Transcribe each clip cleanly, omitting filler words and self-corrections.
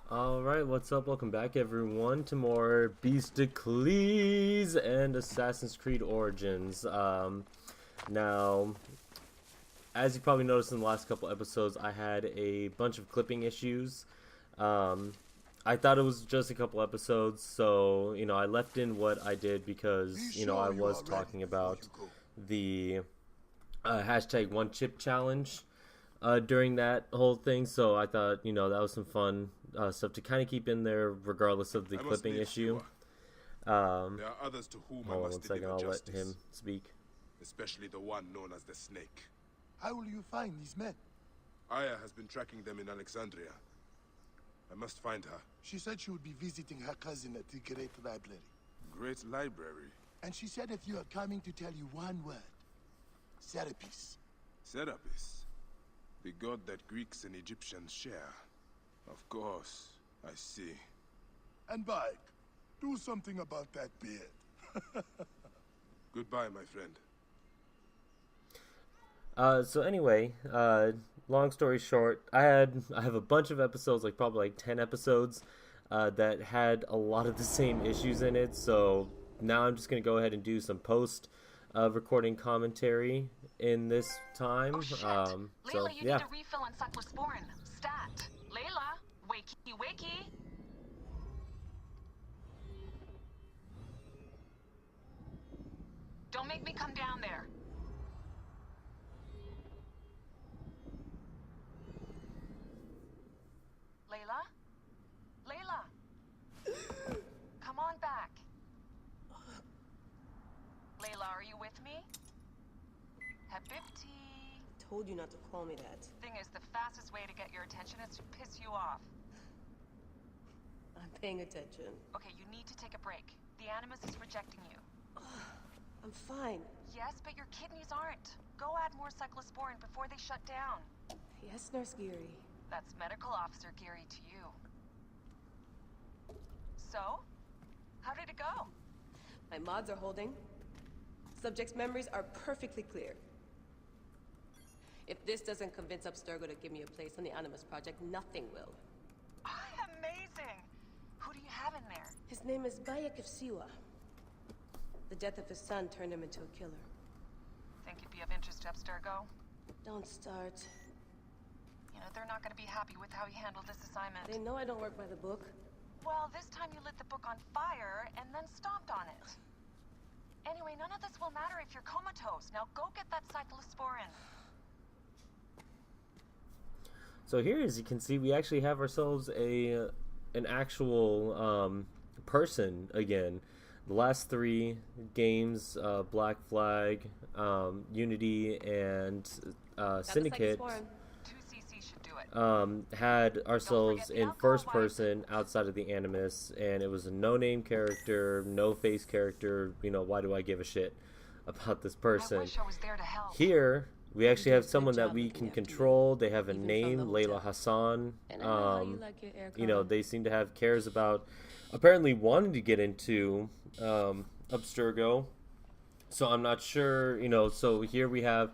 Alright, what's up? Welcome back, everyone, to more Beastiklees and Assassin's Creed Origins. Now, as you probably noticed in the last couple episodes, I had a bunch of clipping issues. Um, I thought it was just a couple episodes, so, I left in what I did Be because, I sure you was are ready talking before about you go. the hashtag one chip challenge during that whole thing. So I thought, that was some fun stuff to kind of keep in there, regardless of the I must clipping leave issue. Siwa. Um, There are others to whom I Hold on must 1 second. deliver I'll let justice, him speak. especially the one known as the Snake. How will you find these men? Aya has been tracking them in Alexandria. I must find her. She said she would be visiting her cousin at the Great Library. Great library. And she said if you are coming to tell you one word, Serapis. Serapis. The god that Greeks and Egyptians share. Of course, I see. And Bike, do something about that beard. Goodbye, my friend. So anyway, long story short, I have a bunch of episodes, like probably like 10 episodes, that had a lot of the same issues in it. So now I'm just gonna go ahead and do some post recording commentary in this time. Oh shit! So Layla, you yeah. need a refill on cyclosporin. Stat. Layla, wakey wakey. Don't make me come down there. Layla? Layla! Come on back. Layla, are you with me? Habibti. Told you not to call me that. Thing is, the fastest way to get your attention is to piss you off. I'm paying attention. Okay, you need to take a break. The Animus is rejecting you. I'm fine. Yes, but your kidneys aren't. Go add more cyclosporin before they shut down. Yes, Nurse Geary. That's Medical Officer Geary to you. So? How did it go? My mods are holding. Subject's memories are perfectly clear. If this doesn't convince Abstergo to give me a place on the Animus Project, nothing will. Amazing! Who do you have in there? His name is Bayek of Siwa. The death of his son turned him into a killer. Think you'd be of interest to Abstergo? Don't start. You know, they're not gonna be happy with how he handled this assignment. They know I don't work by the book. Well, this time you lit the book on fire and then stomped on it. Anyway, none of this will matter if you're comatose. Now go get that cyclosporin. So here, as you can see, we actually have ourselves an actual person again. The last three games, Black Flag, Unity, and Syndicate, 2cc should do it. had ourselves forget the in alcohol first wipe. person outside of the Animus, and it was a no-name character, no-face character. Why do I give a shit about this I person? wish I was there to help. Here, we actually did a have good someone that job we looking can after me, control. They have a even from name, the Layla hotel. Hassan. And I know how you like your air con. They seem to have cares about apparently wanting to get into Abstergo. So I'm not sure, so here we have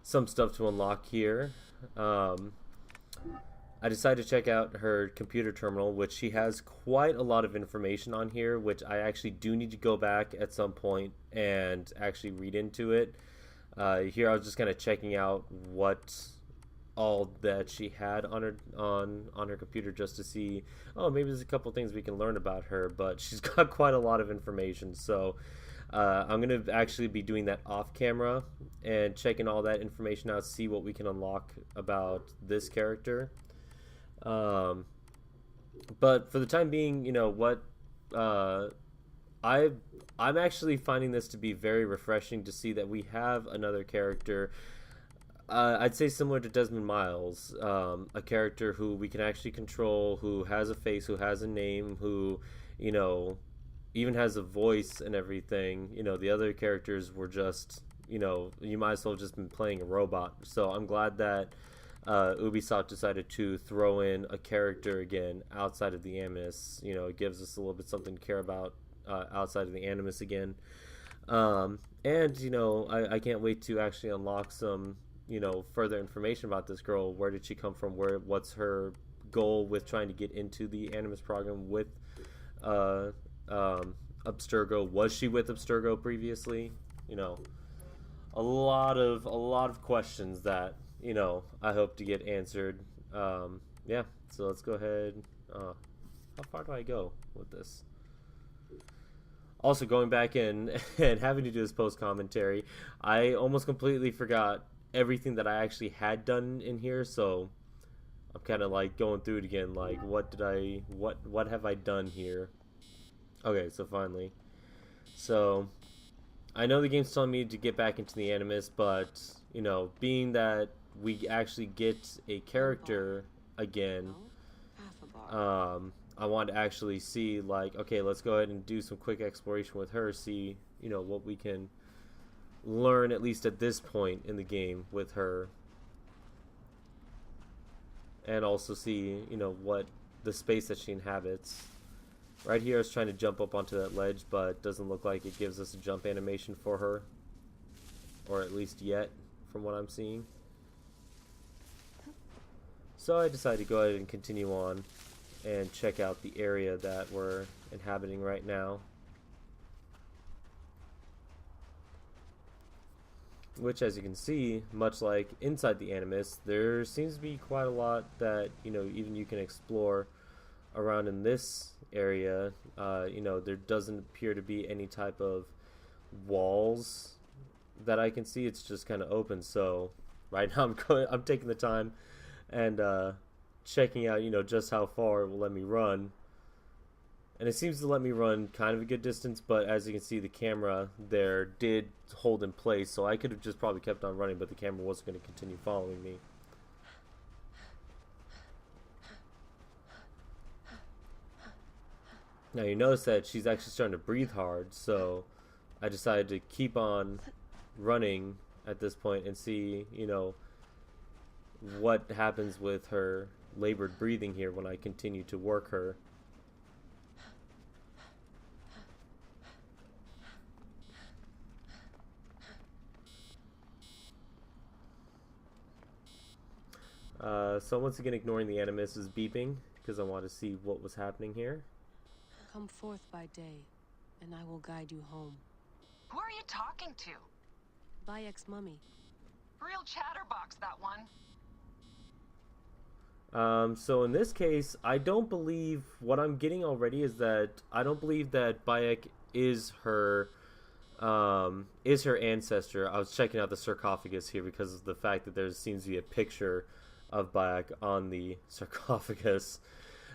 some stuff to unlock here. I decided to check out her computer terminal, which she has quite a lot of information on here, which I actually do need to go back at some point and actually read into it. Here I was just kind of checking out what all that she had on her computer, just to see, oh, maybe there's a couple things we can learn about her, but she's got quite a lot of information. So I'm going to actually be doing that off camera and checking all that information out, see what we can unlock about this character. But for the time being, I'm actually finding this to be very refreshing to see that we have another character. I'd say similar to Desmond Miles, a character who we can actually control, who has a face, who has a name, who, even has a voice and everything. The other characters were just, you might as well have just been playing a robot. So I'm glad that Ubisoft decided to throw in a character again outside of the Animus. It gives us a little bit something to care about outside of the Animus again. And I can't wait to actually unlock some further information about this girl. Where did she come from? What's her goal with trying to get into the Animus program with Abstergo. Was she with Abstergo previously? You know, a lot of questions that, you know, I hope to get answered. Yeah, so let's go ahead. How far do I go with this? Also, going back in and having to do this post commentary, I almost completely forgot everything that I actually had done in here, so I'm kind of like going through it again, like what have I done here? Okay, so finally. So I know the game's telling me to get back into the Animus, but, you know, being that we actually get a character again, I want to actually see, like, okay, let's go ahead and do some quick exploration with her, see, you know, what we can learn, at least at this point in the game, with her. And also see, you know, what the space that she inhabits. Right here I was trying to jump up onto that ledge, but doesn't look like it gives us a jump animation for her. Or at least yet, from what I'm seeing. So I decided to go ahead and continue on and check out the area that we're inhabiting right now, which, as you can see, much like inside the Animus, there seems to be quite a lot that, you know, even you can explore around in this area. You know, there doesn't appear to be any type of walls that I can see. It's just kind of open. So right now I'm taking the time and checking out, you know, just how far it will let me run. And it seems to let me run kind of a good distance, but as you can see, the camera there did hold in place, so I could have just probably kept on running, but the camera wasn't going to continue following me. Now you notice that she's actually starting to breathe hard, so I decided to keep on running at this point and see, you know, what happens with her labored breathing here when I continue to work her. So once again, ignoring the Animus is beeping because I want to see what was happening here. Come forth by day, and I will guide you home. Who are you talking to? Bayek's mummy. Real chatterbox, that one. So in this case, I don't believe, what I'm getting already is that I don't believe that Bayek is her ancestor. I was checking out the sarcophagus here because of the fact that there seems to be a picture of Bayek on the sarcophagus.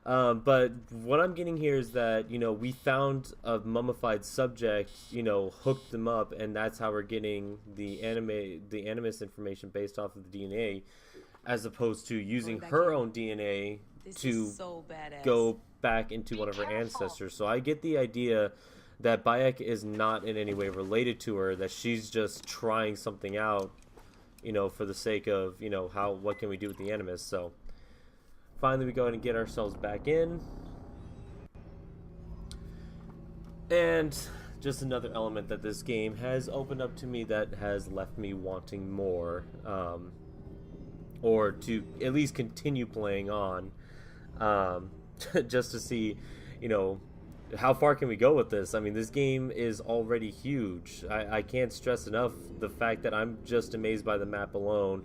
But what I'm getting here is that, you know, we found a mummified subject, you know, hooked them up, and that's how we're getting the Animus information based off of the DNA, as opposed to using her own DNA to go back into one of her ancestors. So I get the idea that Bayek is not in any way related to her, that she's just trying something out, you know, for the sake of, you know, what can we do with the Animus. So finally we go ahead and get ourselves back in. And just another element that this game has opened up to me that has left me wanting more, or to at least continue playing on, just to see, you know, how far can we go with this. I mean, this game is already huge. I can't stress enough the fact that I'm just amazed by the map alone,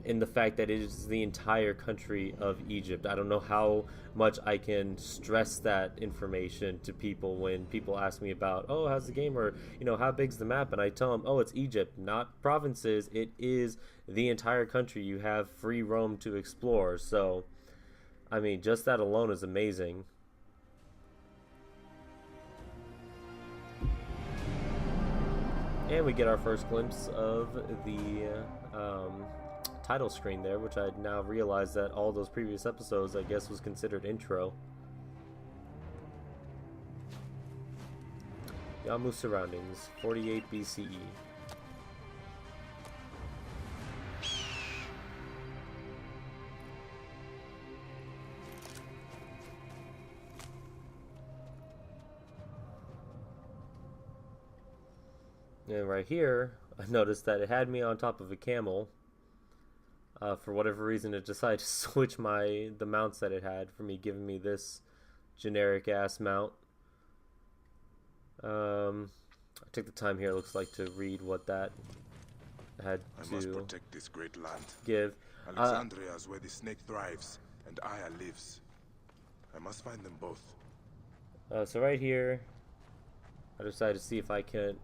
in the fact that it is the entire country of Egypt. I don't know how much I can stress that information to people when people ask me about, oh, how's the game, or, you know, how big's the map, and I tell them, oh, it's Egypt, not provinces. It is the entire country. You have free roam to explore. So, I mean, just that alone is amazing. And we get our first glimpse of the title screen there, which I now realize that all those previous episodes, I guess, was considered intro. Yamu surroundings, 48 BCE. And right here, I noticed that it had me on top of a camel. For whatever reason, it decided to switch the mounts that it had for me, giving me this generic ass mount. I took the time here, it looks like, to read what that had I to must protect this great land. give. Alexandria is where the snake thrives, and Aya lives. I must find them both. So right here, I decided to see if I couldn't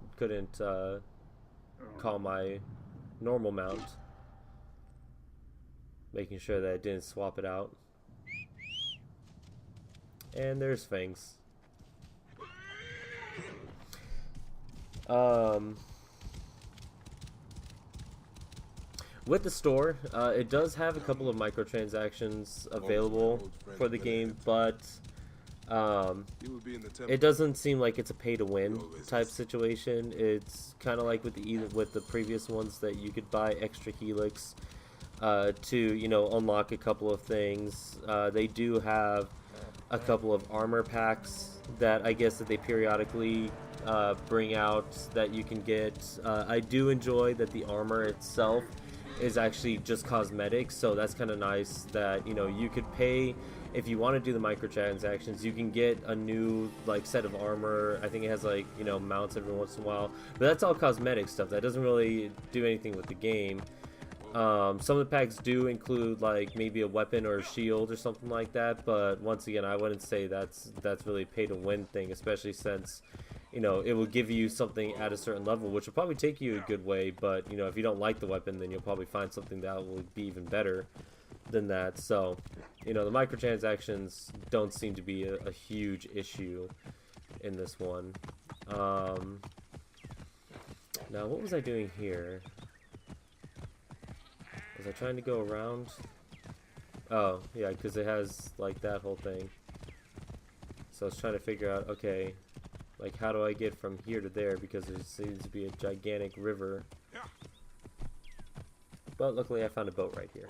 call my normal mount, making sure that I didn't swap it out. And there's Fangs. With the store, it does have a couple of microtransactions available for the game, but it doesn't seem like it's a pay-to-win type situation. It's kind of like with the previous ones that you could buy extra helix to unlock a couple of things. They do have a couple of armor packs that I guess that they periodically bring out that you can get. I do enjoy that the armor itself is actually just cosmetics, so that's kind of nice that you could pay if you want to do the microtransactions. You can get a new set of armor. I think it has mounts every once in a while, but that's all cosmetic stuff that doesn't really do anything with the game. Some of the packs do include maybe a weapon or a shield or something like that, but once again, I wouldn't say that's really a pay to win thing, especially since it will give you something at a certain level, which will probably take you a good way, but if you don't like the weapon, then you'll probably find something that will be even better than that. So the microtransactions don't seem to be a huge issue in this one. Now what was I doing here? Was I trying to go around? Oh yeah, because it has that whole thing. So I was trying to figure out, okay, how do I get from here to there, because there seems to be a gigantic river. But luckily I found a boat right here.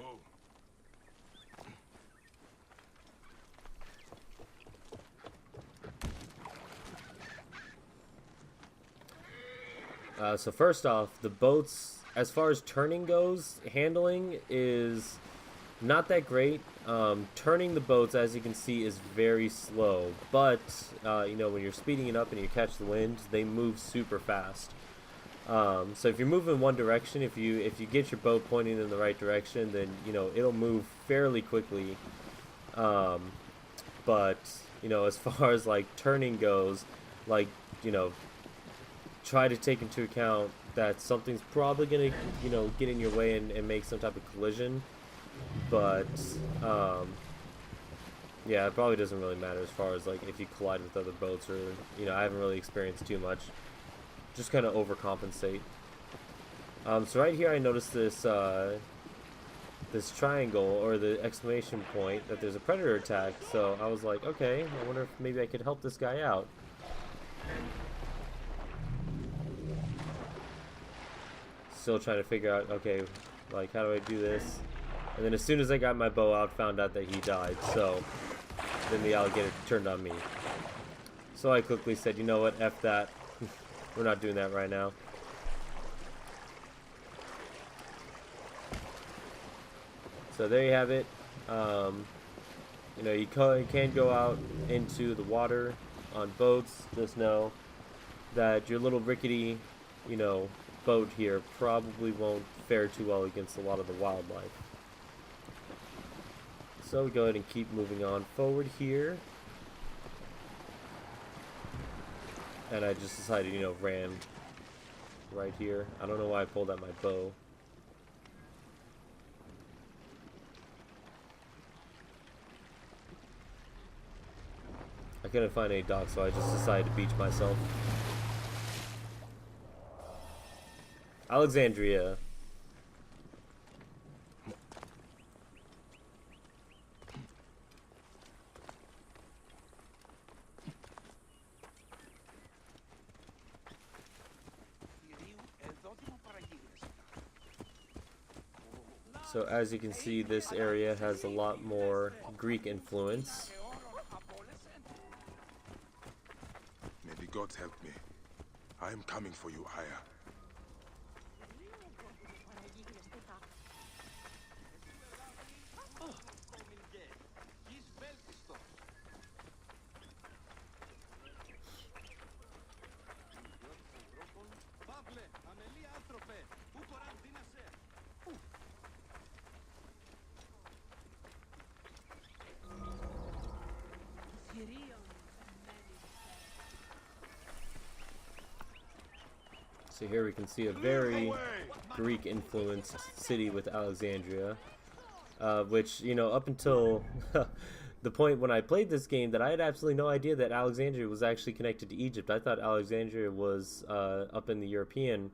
So first off, the boats, as far as turning goes, handling is not that great. Turning the boats, as you can see, is very slow, but when you're speeding it up and you catch the wind, they move super fast. So if you're moving one direction, if you get your boat pointing in the right direction, then it'll move fairly quickly. But as far as turning goes, try to take into account that something's probably gonna get in your way and make some type of collision. But yeah, it probably doesn't really matter as far as if you collide with other boats, or I haven't really experienced too much. Just kind of overcompensate. So right here I noticed this this triangle, or the exclamation point, that there's a predator attack. So I was like, okay, I wonder if maybe I could help this guy out. Still trying to figure out, okay, how do I do this? And then as soon as I got my bow out, found out that he died. So then the alligator turned on me. So I quickly said, you know what, F that. We're not doing that right now. So there you have it. You can go out into the water on boats. Just know that your little rickety, boat here probably won't fare too well against a lot of the wildlife. So we go ahead and keep moving on forward here. And I just decided, ran right here. I don't know why I pulled out my bow. I couldn't find any docks, so I just decided to beach myself. Alexandria. So as you can see, this area has a lot more Greek influence. May the gods help me. I am coming for you, Aya. So here we can see a very Greek-influenced city with Alexandria, which, you know, up until the point when I played this game, that I had absolutely no idea that Alexandria was actually connected to Egypt. I thought Alexandria was up in the European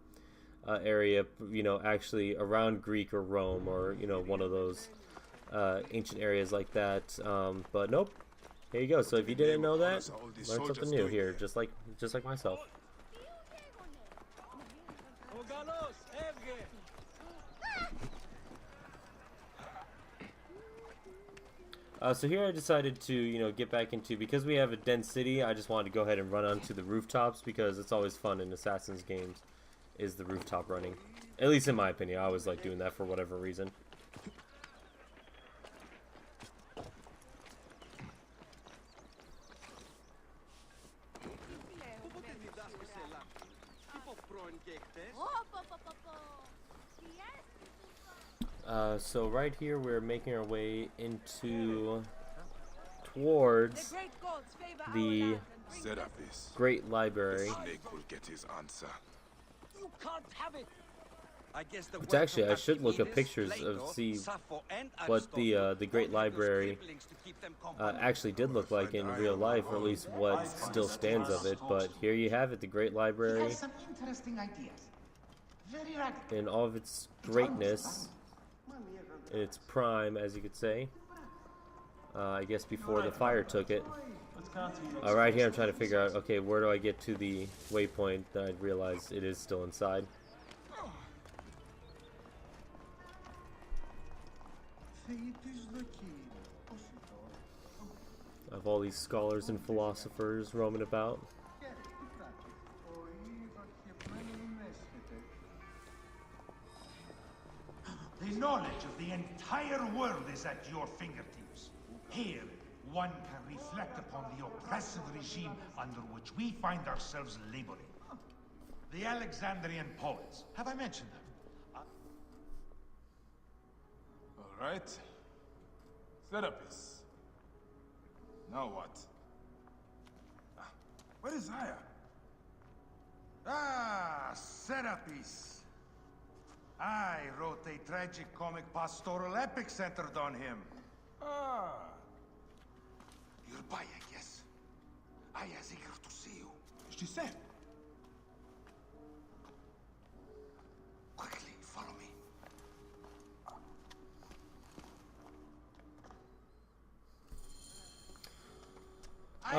area, you know, actually around Greek or Rome, or, you know, one of those ancient areas like that. But nope. Here you go. So if you didn't know that, learn something new here, just like myself. So here I decided to, you know, get back into, because we have a dense city, I just wanted to go ahead and run onto the rooftops, because it's always fun in Assassin's games, is the rooftop running. At least in my opinion, I always like doing that for whatever reason. So right here we're making our way towards the Great Library. Which actually I should look up pictures of, see what the Great Library actually did look like in real life, or at least what still stands of it. But here you have it, the Great Library in all of its greatness, in its prime, as you could say. I guess before the fire took it. Right here I'm trying to figure out, okay, where do I get to the waypoint? Then I realize it is still inside. Of all these scholars and philosophers roaming about. The knowledge of the entire world is at your fingertips. Here, one can reflect upon the oppressive regime under which we find ourselves laboring. The Alexandrian poets. Have I mentioned them? All right. Serapis. Now what? Where is Aya? Ah, Serapis. I wrote a tragic comic pastoral epic centered on him. Ah. You're by, I guess. Aya's eager to see you. She said. Quickly, follow me.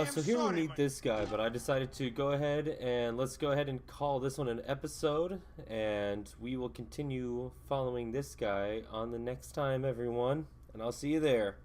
So here we meet this guy, but I decided to go ahead and let's go ahead and call this one an episode, and we will continue following this guy on the next time, everyone, and I'll see you there.